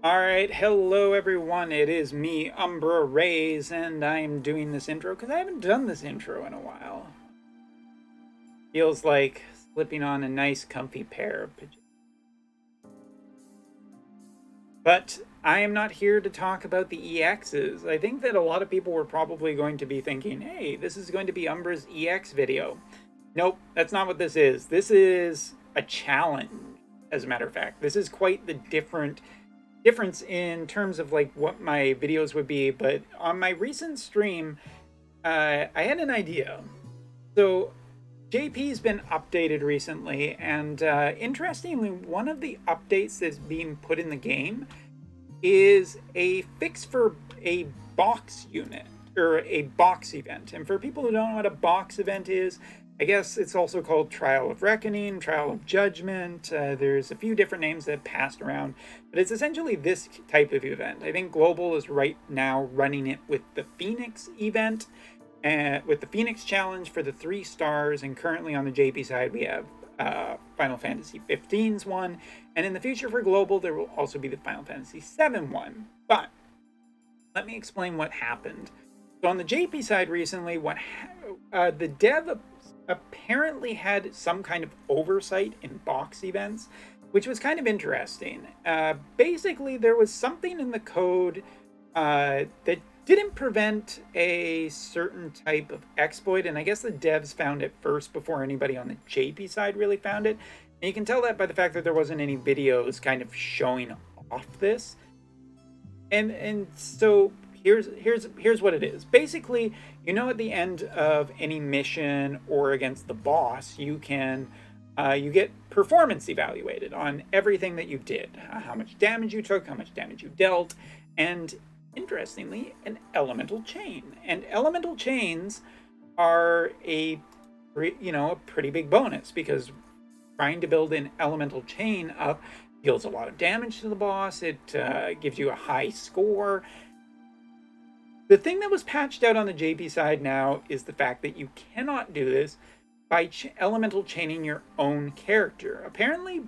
Alright, hello everyone, it is me, Umbra Rays, and I am doing this intro because I haven't done this intro in a while. Feels like slipping on a nice comfy pair of pajamas. But I am not here to talk about the EXs. I think that a lot of people were probably going to be thinking, hey, this is going to be Umbra's EX video. Nope, that's not what this is. This is a challenge, as a matter of fact. This is quite the difference in terms of like what my videos would be, but on my recent stream I had an idea. So JP's been updated recently, and interestingly, one of the updates that's being put in the game is a fix for a box unit or a box event. And for people who don't know what a box event is, I guess it's also called Trial of Reckoning, Trial of Judgment. There's a few different names that have passed around, but it's essentially this type of event. I think Global is right now running it with the Phoenix event, with the Phoenix Challenge for the 3 stars, and currently on the JP side we have Final Fantasy 15's one, and in the future for Global there will also be the Final Fantasy 7 one. But let me explain what happened. So on the JP side recently, the dev apparently had some kind of oversight in box events, which was kind of interesting. Basically, there was something in the code that didn't prevent a certain type of exploit, and I guess the devs found it first before anybody on the JP side really found it. And you can tell that by the fact that there wasn't any videos kind of showing off this. And so here's what it is. Basically, at the end of any mission or against the boss, you get performance evaluated on everything that you did, how much damage you took, how much damage you dealt, and interestingly, an elemental chain. And elemental chains are a pretty big bonus, because trying to build an elemental chain up deals a lot of damage to the boss. It gives you a high score. The thing that was patched out on the JP side now is the fact that you cannot do this by elemental chaining your own character. Apparently,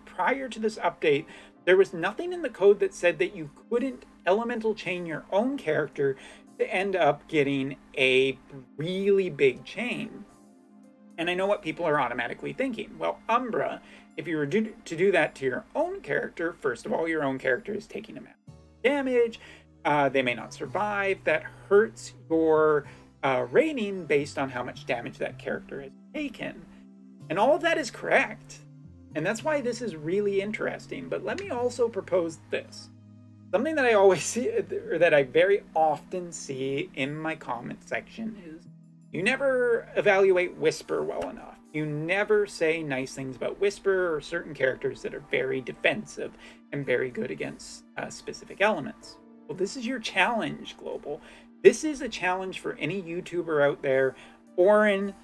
prior to this update, there was nothing in the code that said that you couldn't elemental chain your own character to end up getting a really big chain. And I know what people are automatically thinking. Well, Umbra, if you were to do that to your own character, first of all, your own character is taking a massive damage. They may not survive. That hurts your rating based on how much damage that character has taken. And all of that is correct. And that's why this is really interesting. But let me also propose this. Something that I always see, or that I very often see in my comment section, is you never evaluate Whisper well enough. You never say nice things about Whisper or certain characters that are very defensive and very good against specific elements. Well, this is your challenge, Global. This is a challenge for any YouTuber out there. Orin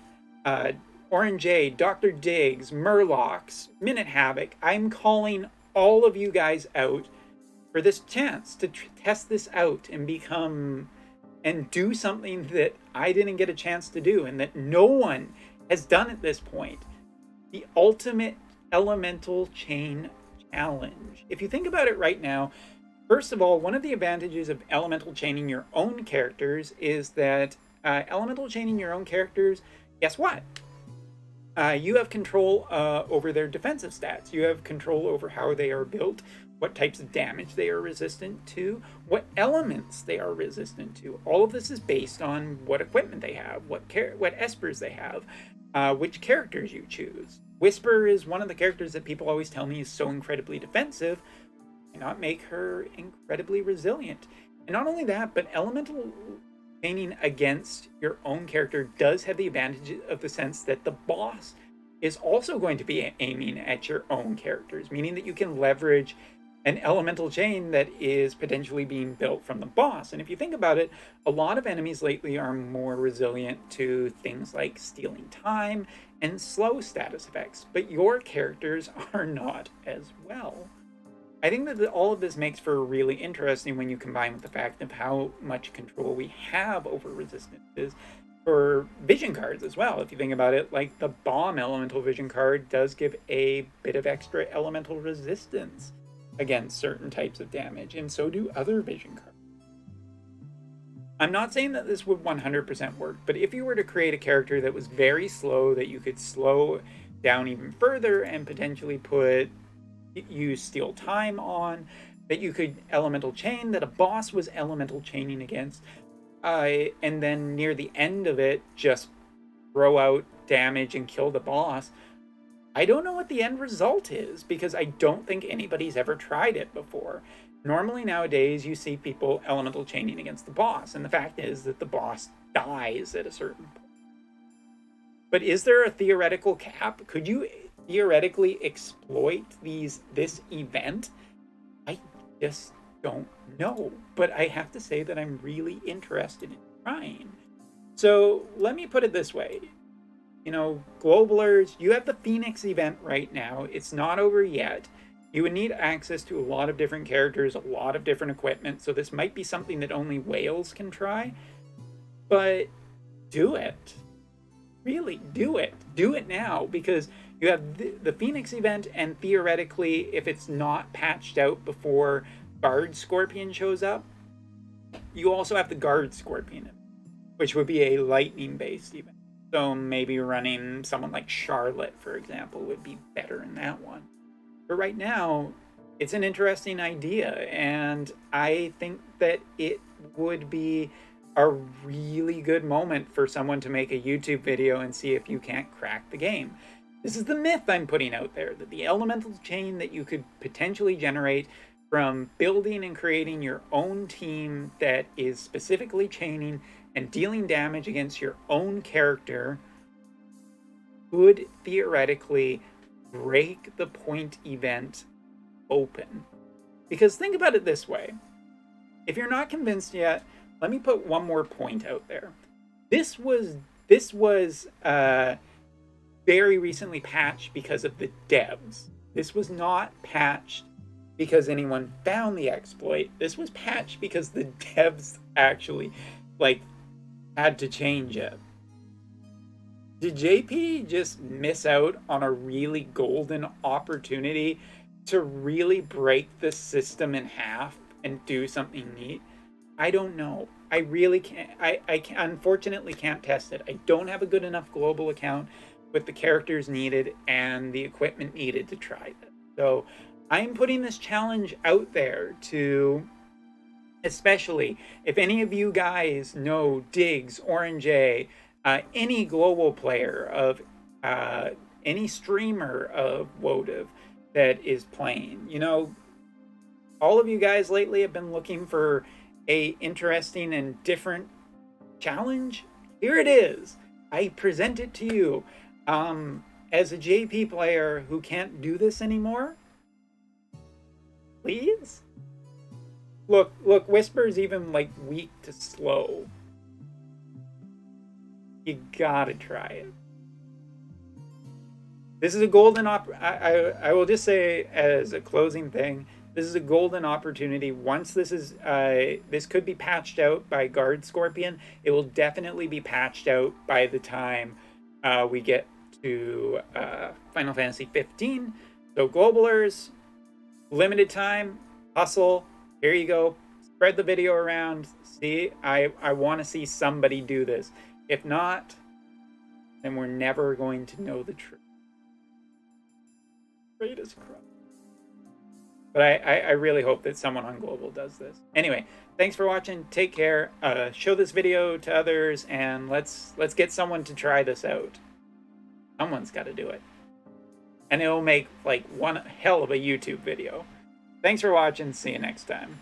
J, Dr. Diggs, Murlocs, Minute Havoc. I'm calling all of you guys out for this chance to test this out and do something that I didn't get a chance to do and that no one has done at this point. The ultimate elemental chain challenge. If you think about it right now, first of all, one of the advantages of elemental chaining your own characters is that elemental chaining your own characters, guess what? You have control over their defensive stats. You have control over how they are built, what types of damage they are resistant to, what elements they are resistant to. All of this is based on what equipment they have, what espers they have, which characters you choose. Whisper is one of the characters that people always tell me is so incredibly defensive. Why not make her incredibly resilient? And not only that, but elemental chaining against your own character does have the advantage of the sense that the boss is also going to be aiming at your own characters, meaning that you can leverage an elemental chain that is potentially being built from the boss. And if you think about it, a lot of enemies lately are more resilient to things like stealing time and slow status effects, but your characters are not as well. I think that all of this makes for really interesting when you combine with the fact of how much control we have over resistances for vision cards as well. If you think about it, like the bomb elemental vision card does give a bit of extra elemental resistance. against certain types of damage, and so do other vision cards. I'm not saying that this would 100% work, but if you were to create a character that was very slow, that you could slow down even further and potentially use steal time on, that you could elemental chain, that a boss was elemental chaining against, and then near the end of it, just throw out damage and kill the boss. I don't know what the end result is, because I don't think anybody's ever tried it before. Normally nowadays you see people elemental chaining against the boss, and the fact is that the boss dies at a certain point. But is there a theoretical cap? Could you theoretically exploit this event? I just don't know, but I have to say that I'm really interested in trying. So let me put it this way. You know, Globalers, you have the Phoenix event right now. It's not over yet. You would need access to a lot of different characters, a lot of different equipment, so this might be something that only whales can try. But do it. Really, do it. Do it now, because you have the Phoenix event, and theoretically, if it's not patched out before Guard Scorpion shows up, you also have the Guard Scorpion, which would be a lightning-based event. So maybe running someone like Charlotte, for example, would be better in that one. But right now, it's an interesting idea, and I think that it would be a really good moment for someone to make a YouTube video and see if you can't crack the game. This is the myth I'm putting out there, that the elemental chain that you could potentially generate from building and creating your own team that is specifically chaining and dealing damage against your own character could theoretically break the point event open. Because think about it this way. If you're not convinced yet, let me put one more point out there. This was very recently patched because of the devs. This was not patched because anyone found the exploit. This was patched because the devs actually had to change it. Did JP just miss out on a really golden opportunity to really break the system in half and do something neat? I don't know. I really can't. I unfortunately can't test it. I don't have a good enough global account with the characters needed and the equipment needed to try this. So I'm putting this challenge out there to, especially if any of you guys know Diggs, Orange A, any global player of any streamer of Wotv that is playing. You know, all of you guys lately have been looking for a interesting and different challenge. Here it is. I present it to you. As a JP player who can't do this anymore, please? Look, Whisper's even weak to slow. You gotta try it. This is a golden I will just say as a closing thing, this is a golden opportunity. Once this could be patched out by Guard Scorpion, it will definitely be patched out by the time we get to Final Fantasy 15. So Globalers, limited time, hustle. Here you go. Spread the video around. See, I want to see somebody do this. If not, then we're never going to know the truth. Greatest crap. But I really hope that someone on Global does this. Anyway, thanks for watching. Take care. Show this video to others, and let's get someone to try this out. Someone's got to do it. And it'll make one hell of a YouTube video. Thanks for watching. See you next time.